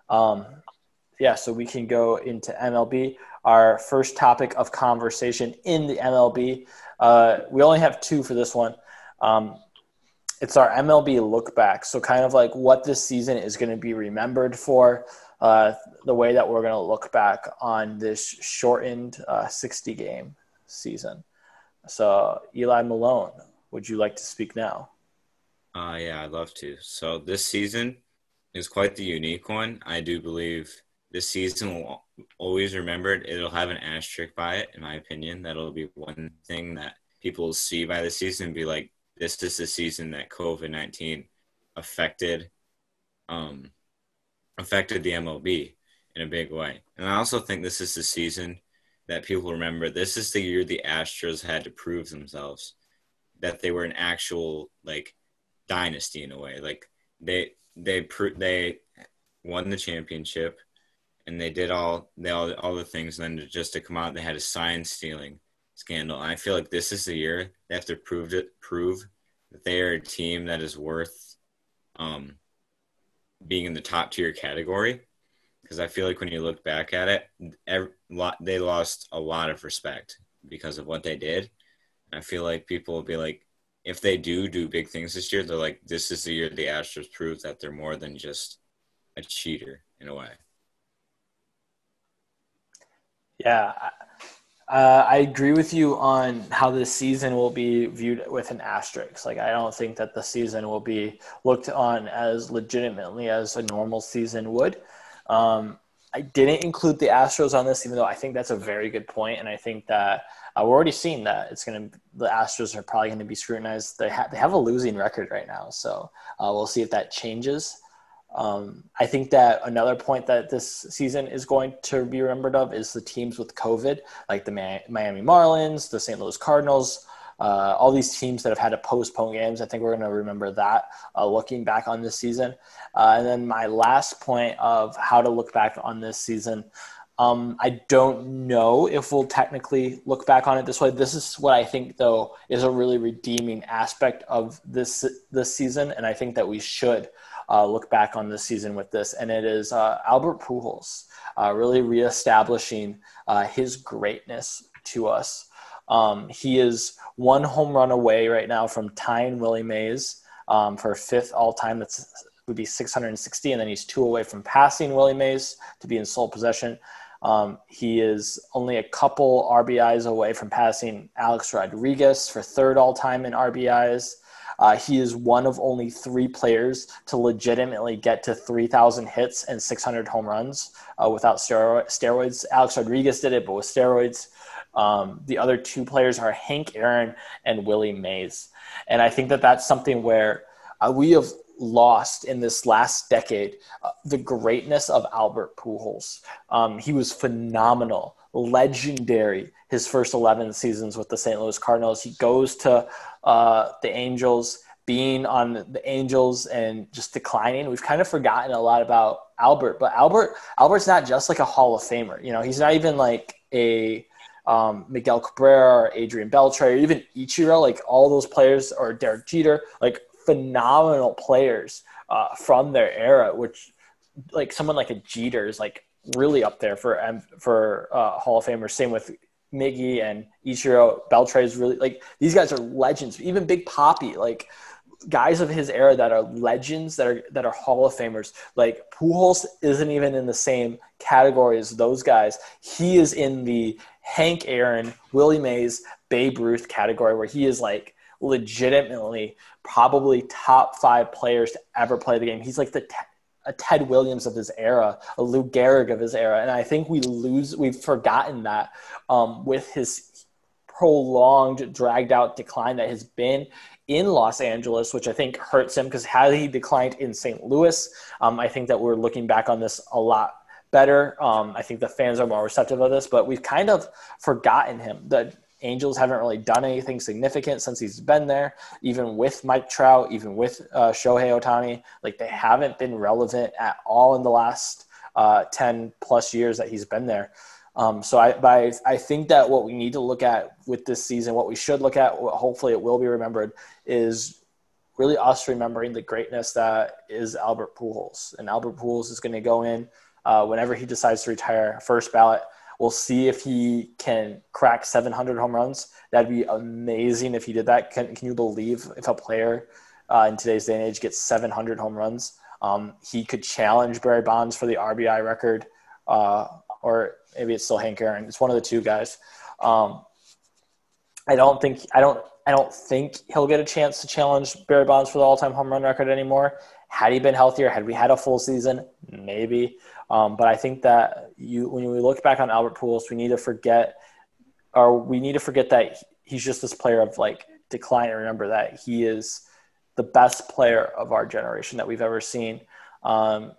S2: So we can go into MLB. Our first topic of conversation in the MLB. We only have two for this one. It's our MLB look back. So kind of like what this season is going to be remembered for, the way that we're going to look back on this shortened 60-game season. So Eli Malone, would you like to speak now?
S3: Yeah, I'd love to. So this season is quite the unique one. I do believe this season will always remembered. It'll have an asterisk by it, in my opinion. That'll be one thing that people will see by the season and be like, this is the season that COVID-19 affected the MLB in a big way. And I also think this is the season that people remember. This is the year the Astros had to prove themselves that they were an actual dynasty in a way. Like they won the championship and they did all the things. And then just to come out, they had a sign stealing scandal. And I feel like this is the year they have to prove that they are a team that is worth being in the top tier category. Because I feel like when you look back at it, they lost a lot of respect because of what they did. And I feel like people will be like, if they do big things this year, they're like, this is the year the Astros prove that they're more than just a cheater in a way.
S2: Yeah, I agree with you on how this season will be viewed with an asterisk. Like, I don't think that the season will be looked on as legitimately as a normal season would. I didn't include the Astros on this, even though I think that's a very good point, and I think that we're already seeing that the Astros are probably going to be scrutinized. They have a losing record right now, so we'll see if that changes. I think that another point that this season is going to be remembered of is the teams with COVID, like the Miami Marlins, the St. Louis Cardinals, all these teams that have had to postpone games. I think we're going to remember that looking back on this season. And then my last point of how to look back on this season, I don't know if we'll technically look back on it this way. This is what I think, though, is a really redeeming aspect of this season, and I think that we should look back on this season with this, and it is Albert Pujols really reestablishing his greatness to us. He is one home run away right now from tying Willie Mays for fifth all-time. That would be 660, and then he's 2 away from passing Willie Mays to be in sole possession. He is only a couple RBIs away from passing Alex Rodriguez for third all-time in RBIs. He is one of only 3 players to legitimately get to 3,000 hits and 600 home runs without steroids. Alex Rodriguez did it, but with steroids. The other 2 players are Hank Aaron and Willie Mays. And I think that that's something where we have lost in this last decade the greatness of Albert Pujols. He was phenomenal, legendary his first 11 seasons with the St. Louis Cardinals. He goes to the Angels, being on the Angels and just declining. We've kind of forgotten a lot about Albert, but Albert's not just like a Hall of Famer. You know, he's not even like a Miguel Cabrera or Adrian Beltre or even Ichiro, like all those players, or Derek Jeter, like phenomenal players from their era, which like someone like a Jeter is like really up there for Hall of Famers. Same with Miggy and Ichiro. Beltre is really like, these guys are legends. Even Big Papi, like guys of his era that are legends, that are Hall of Famers. Like Pujols isn't even in the same category as those guys. He is in the Hank Aaron, Willie Mays, Babe Ruth category, where he is like legitimately probably top 5 players to ever play the game. He's like a Ted Williams of his era, a Lou Gehrig of his era. And I think we've forgotten that with his prolonged, dragged out decline that has been in Los Angeles, which I think hurts him, because had he declined in St. Louis, I think that we're looking back on this a lot better. I think the fans are more receptive of this, but we've kind of forgotten him. The Angels haven't really done anything significant since he's been there, even with Mike Trout, even with Shohei Ohtani. Like, they haven't been relevant at all in the last 10 plus years that he's been there. So I think that what we need to look at with this season, what we should look at, hopefully it will be remembered, is really us remembering the greatness that is Albert Pujols. And Albert Pujols is going to go in whenever he decides to retire, first ballot. We'll see if he can crack 700 home runs. That'd be amazing if he did that. Can you believe if a player in today's day and age gets 700 home runs? He could challenge Barry Bonds for the RBI record, or maybe it's still Hank Aaron. It's one of the two guys. I don't think he'll get a chance to challenge Barry Bonds for the all-time home run record anymore. Had he been healthier, had we had a full season, maybe. But I think that when we look back on Albert Pujols, we need to forget that he's just this player of like decline, and remember that he is the best player of our generation that we've ever seen. We'll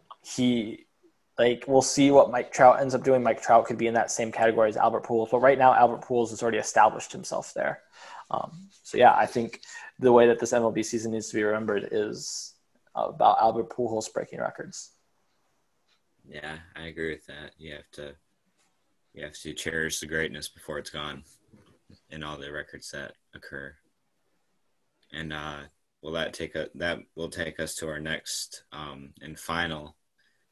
S2: see what Mike Trout ends up doing. Mike Trout could be in that same category as Albert Pujols, but right now Albert Pujols has already established himself there. So yeah, I think the way that this MLB season needs to be remembered is about Albert Pujols breaking records.
S3: Yeah, I agree with that. You have to cherish the greatness before it's gone, and all the records that occur. And that will take us to our next and final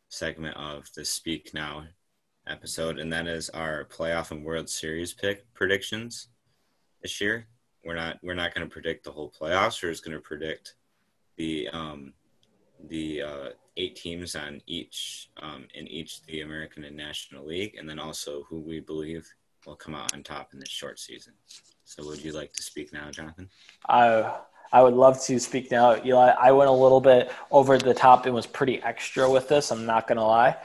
S3: segment of the Speak Now episode, and that is our playoff and World Series predictions this year. We're not going to predict the whole playoffs. We're just going to predict the 8 teams on each in each the American and National League, and then also who we believe will come out on top in this short season. So would you like to speak now, Jonathan?
S2: I would love to speak now, Eli. I went a little bit over the top. It was pretty extra with this, I'm not going to lie.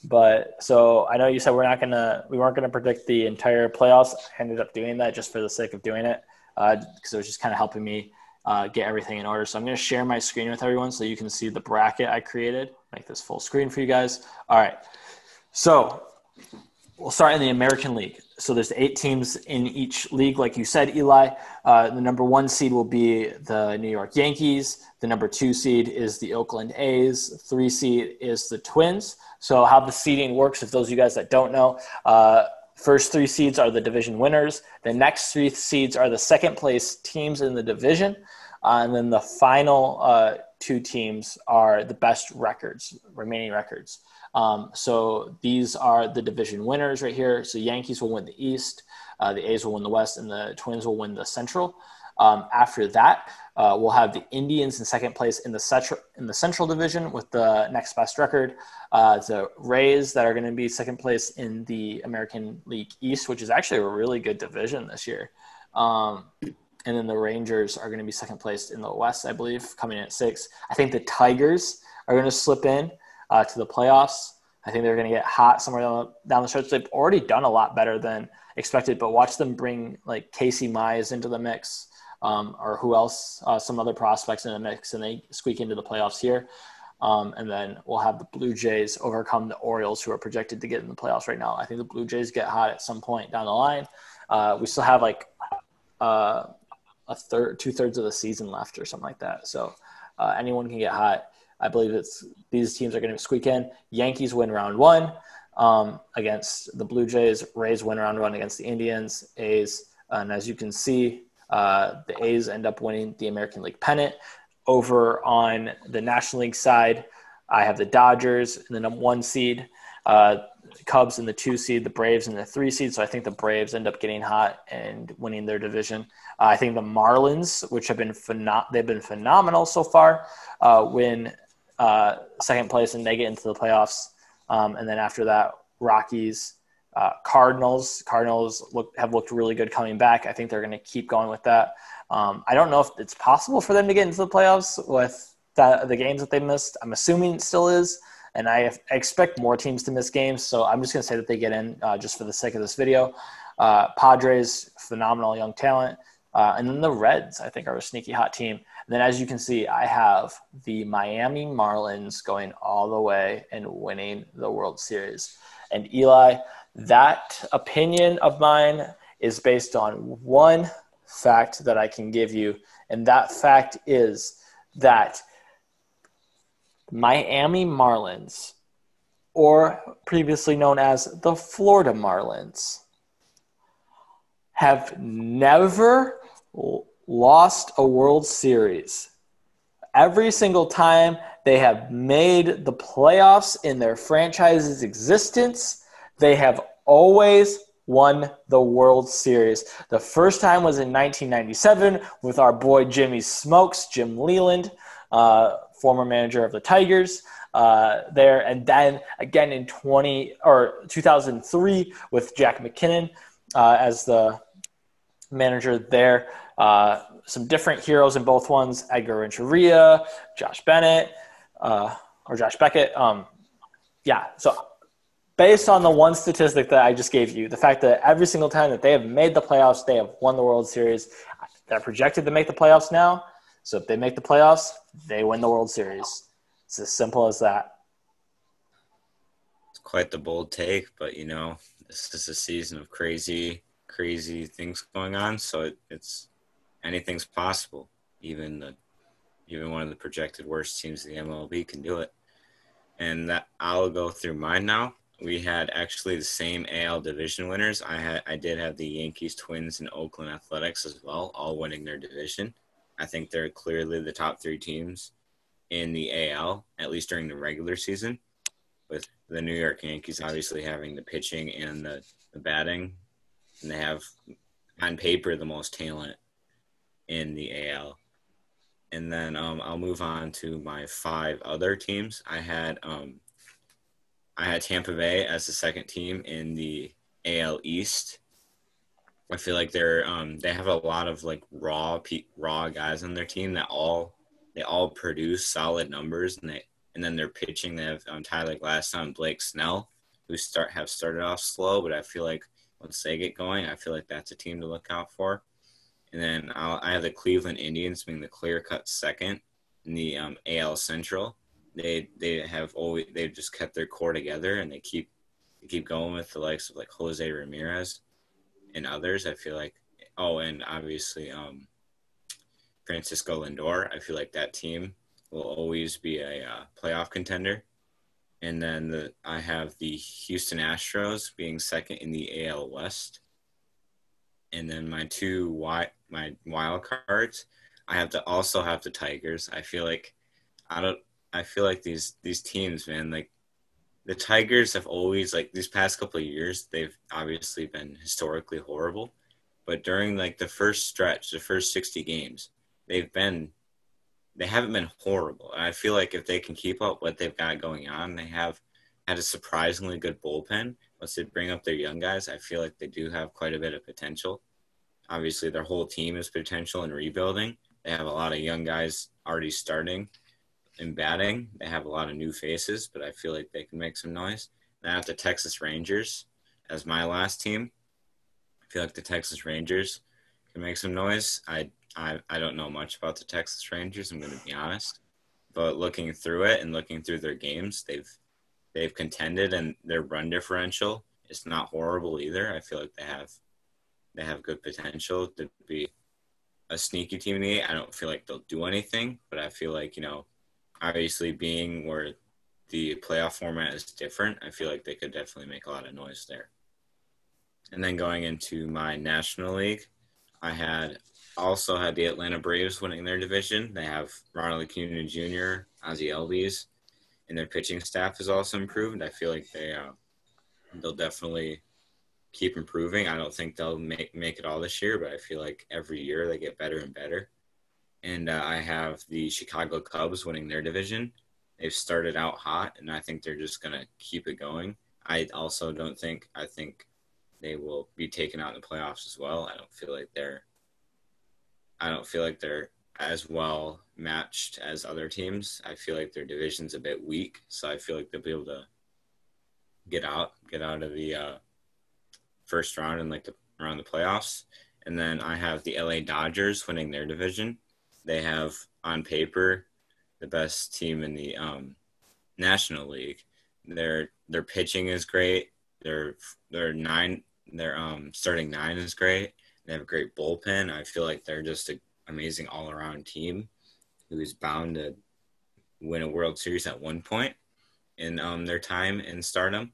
S2: But so I know you said we weren't going to predict the entire playoffs. I ended up doing that just for the sake of doing it, because it was just kind of helping me get everything in order. So I'm going to share my screen with everyone so you can see the bracket I created. Make this full screen for you guys. All right. So we'll start in the American League. So there's 8 teams in each league, like you said, Eli. The number 1 seed will be the New York Yankees. The number 2 seed is the Oakland A's. 3 seed is the Twins. So how the seeding works, if those of you guys that don't know, first 3 seeds are the division winners. The next 3 seeds are the second place teams in the division. And then the final 2 teams are the best remaining records. So these are the division winners right here. So Yankees will win the East, the A's will win the West, and the Twins will win the Central. After that, we'll have the Indians in second place in the Central Division with the next best record. The Rays that are going to be second place in the American League East, which is actually a really good division this year. And then the Rangers are going to be second place in the West, I believe, coming in at 6. I think the Tigers are going to slip in to the playoffs. I think they're going to get hot somewhere down the stretch. They've already done a lot better than expected, but watch them bring like Casey Mize into the mix, or who else, some other prospects in the mix, and they squeak into the playoffs here. And then we'll have the Blue Jays overcome the Orioles, who are projected to get in the playoffs right now. I think the Blue Jays get hot at some point down the line. We still have two-thirds of the season left or something like that. So anyone can get hot. I believe these teams are going to squeak in. Yankees win round one against the Blue Jays. Rays win round one against the Indians. A's, and as you can see, the A's end up winning the American League pennant. Over on the National League side, I have the Dodgers in the number 1 seed, Cubs in the 2 seed, the Braves in the 3 seed. So I think the Braves end up getting hot and winning their division. I think the Marlins, which have been they've been phenomenal so far, win second place and they get into the playoffs. And then after that, Rockies, Cardinals. Cardinals have looked really good coming back. I think they're going to keep going with that. I don't know if it's possible for them to get into the playoffs with the games that they missed. I'm assuming it still is, and I expect more teams to miss games, so I'm just going to say that they get in just for the sake of this video. Padres, phenomenal young talent. And then the Reds, I think, are a sneaky hot team. And then as you can see, I have the Miami Marlins going all the way and winning the World Series. And Eli, that opinion of mine is based on one fact that I can give you, and that fact is that Miami Marlins, or previously known as the Florida Marlins, have never lost a World Series. Every single time they have made the playoffs in their franchise's existence, they have always won the World Series. The first time was in 1997 with our boy Jimmy Smokes, Jim Leland, former manager of the Tigers there. And then again in 2003 with Jack McKinnon as the manager there. Some different heroes in both ones, Edgar Renteria, Josh Bennett, or Josh Beckett. So based on the one statistic that I just gave you, the fact that every single time that they have made the playoffs, they have won the World Series. They're projected to make the playoffs now. So if they make the playoffs, they win the World Series. It's as simple as that.
S3: It's quite the bold take, but, this is a season of crazy things going on. So it's anything's possible. Even one of the projected worst teams in the MLB can do it. And that I'll go through mine now. We had actually the same AL division winners. I did have the Yankees, Twins, and Oakland Athletics as well, all winning their division. I think they're clearly the top 3 teams in the AL, at least during the regular season, with the New York Yankees obviously having the pitching and the batting. And they have, on paper, the most talent in the AL. And then I'll move on to my 5 other teams. I had Tampa Bay as the second team in the AL East. I feel like they have a lot of like raw guys on their team that they all produce solid numbers, and then their pitching. They have Tyler Glasnow and Blake Snell, who have started off slow, but I feel like once they get going, I feel like that's a team to look out for. And then I have the Cleveland Indians being the clear-cut second in the AL Central. They've just kept their core together, and they keep going with the likes of like Jose Ramirez and others. I feel like, and obviously Francisco Lindor. I feel like that team will always be a playoff contender. And then I have the Houston Astros being second in the AL West. And then my wild cards, I also have the Tigers. I feel like these teams, man, like the Tigers have always, like these past couple of years, they've obviously been historically horrible. But during like the first stretch, the first 60 games, they haven't been horrible. And I feel like if they can keep up what they've got going on, they have had a surprisingly good bullpen. Once they bring up their young guys, I feel like they do have quite a bit of potential. Obviously, their whole team is potential and rebuilding. They have a lot of young guys already starting and batting. They have a lot of new faces, but I feel like they can make some noise. Then I have the Texas Rangers as my last team. I feel like the Texas Rangers can make some noise. I don't know much about the Texas Rangers, I'm going to be honest. But looking through it and looking through their games, they've contended, and their run differential is not horrible either. I feel like they have good potential to be a sneaky team in the 8. I don't feel like they'll do anything, but I feel like, obviously being where the playoff format is different, I feel like they could definitely make a lot of noise there. And then going into my National League, I also had the Atlanta Braves winning their division. They have Ronald Acuna Jr., Ozzie Albies, and their pitching staff is also improved. I feel like they'll definitely keep improving. I don't think they'll make it all this year, but I feel like every year they get better and better. And I have the Chicago Cubs winning their division. They've started out hot, and I think they're just going to keep it going. I think they will be taken out in the playoffs as well. I don't feel like they're as well matched as other teams. I feel like their division's a bit weak, so I feel like they'll be able to get out of the first round and around the playoffs. And then I have the LA Dodgers winning their division. They have on paper the best team in the National League. Their pitching is great. Their starting 9 is great. They have a great bullpen. I feel like they're just an amazing all-around team who is bound to win a World Series at one point in their time in stardom.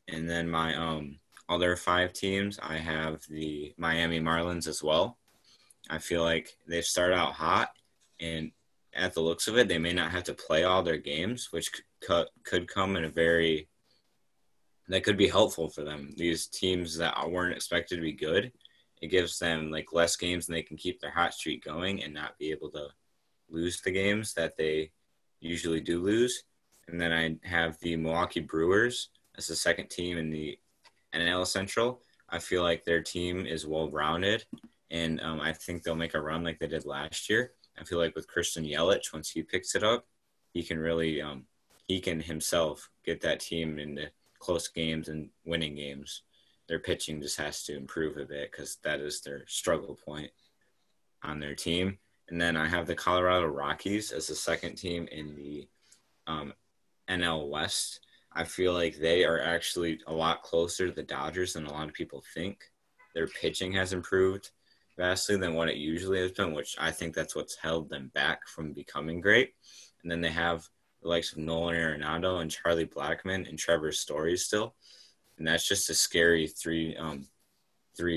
S3: And then my other 5 teams, I have the Miami Marlins as well. I feel like they've started out hot, and at the looks of it, they may not have to play all their games, which could come in that could be helpful for them. These teams that weren't expected to be good, it gives them less games, and they can keep their hot streak going and not be able to lose the games that they usually do lose. And then I have the Milwaukee Brewers as the second team in the NL Central. I feel like their team is well-rounded, and I think they'll make a run like they did last year. I feel like with Christian Yelich, once he picks it up, he can really he can himself get that team into close games and winning games. Their pitching just has to improve a bit because that is their struggle point on their team. And then I have the Colorado Rockies as the second team in the NL West. I feel like they are actually a lot closer to the Dodgers than a lot of people think. Their pitching has improved vastly than what it usually has been, which I think that's what's held them back from becoming great. And then they have the likes of Nolan Arenado and Charlie Blackmon and Trevor Story still. And that's just a scary three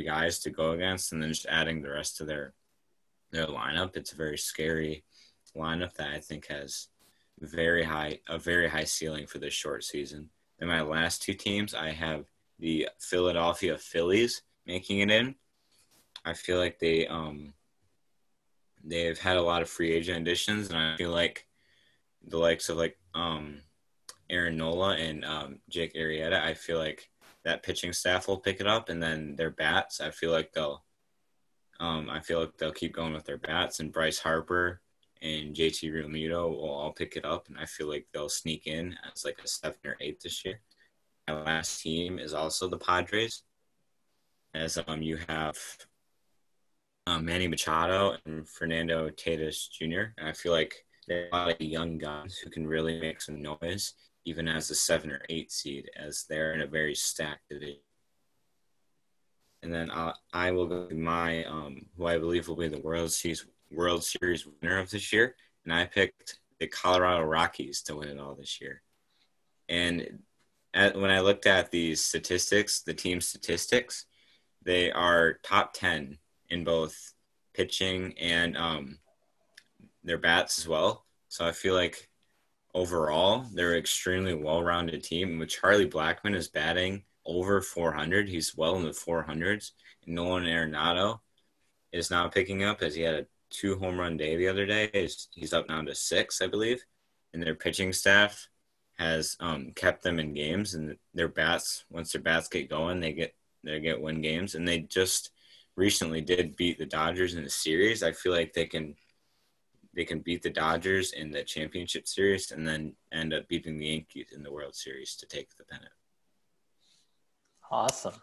S3: guys to go against, and then just adding the rest of their lineup. It's a very scary lineup that I think has a very high ceiling for this short season. In my last 2 teams, I have the Philadelphia Phillies making it in. I feel like they've had a lot of free agent additions, and I feel like the likes of Aaron Nola and Jake Arrieta, I feel like that pitching staff will pick it up, and then their bats, I feel like they'll keep going with their bats, and Bryce Harper and JT Realmuto will all pick it up, and I feel like they'll sneak in as a 7 or 8 this year. My last team is also the Padres, as you have Manny Machado and Fernando Tatis Jr. And I feel like they're a lot of young guys who can really make some noise, even as a 7 or 8 seed, as they're in a very stacked division. And then I will go to my who I believe will be the World Series winner of this year, and I picked the Colorado Rockies to win it all this year. And when I looked at the team statistics, they are top 10 in both pitching and their bats as well. So I feel like overall they're an extremely well-rounded team. With Charlie Blackmon is batting over 400. He's well in the 400s. And Nolan Arenado is now picking up, as he had a 2 home run day the other day. He's up now to 6, I believe. And their pitching staff has kept them in games, and their bats, once their bats get going, they get win games. And they just recently did beat the Dodgers in the series. I feel like they can beat the Dodgers in the championship series and then end up beating the Yankees in the World Series to take the pennant.
S2: Awesome.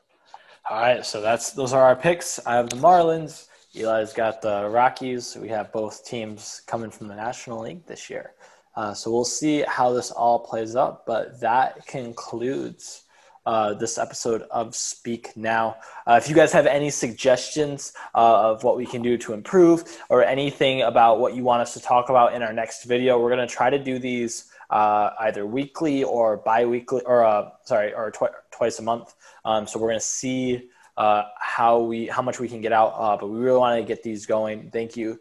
S2: All right, so those are our picks. I have the Marlins. Eli's got the Rockies. We have both teams coming from the National League this year. So we'll see how this all plays up, but that concludes this episode of Speak Now. If you guys have any suggestions of what we can do to improve, or anything about what you want us to talk about in our next video, we're going to try to do these either weekly or bi-weekly, or twice a month. So we're going to see how much we can get out, but we really want to get these going. Thank you,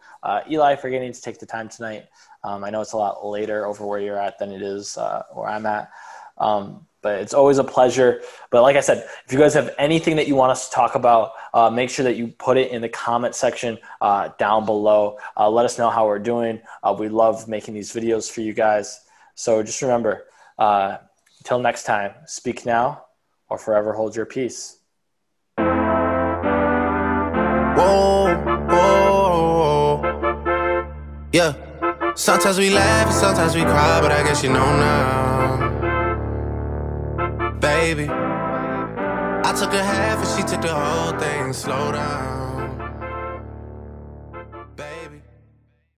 S2: Eli, for getting to take the time tonight. I know it's a lot later over where you're at than it is where I'm at, but it's always a pleasure. But like I said, if you guys have anything that you want us to talk about, make sure that you put it in the comment section down below. Let us know how we're doing. We love making these videos for you guys. So just remember, until next time, speak now or forever hold your peace.
S1: Whoa, whoa, yeah. Sometimes we laugh and sometimes we cry, but I guess you know now. Baby, I took a half and she took the whole thing. Slow down.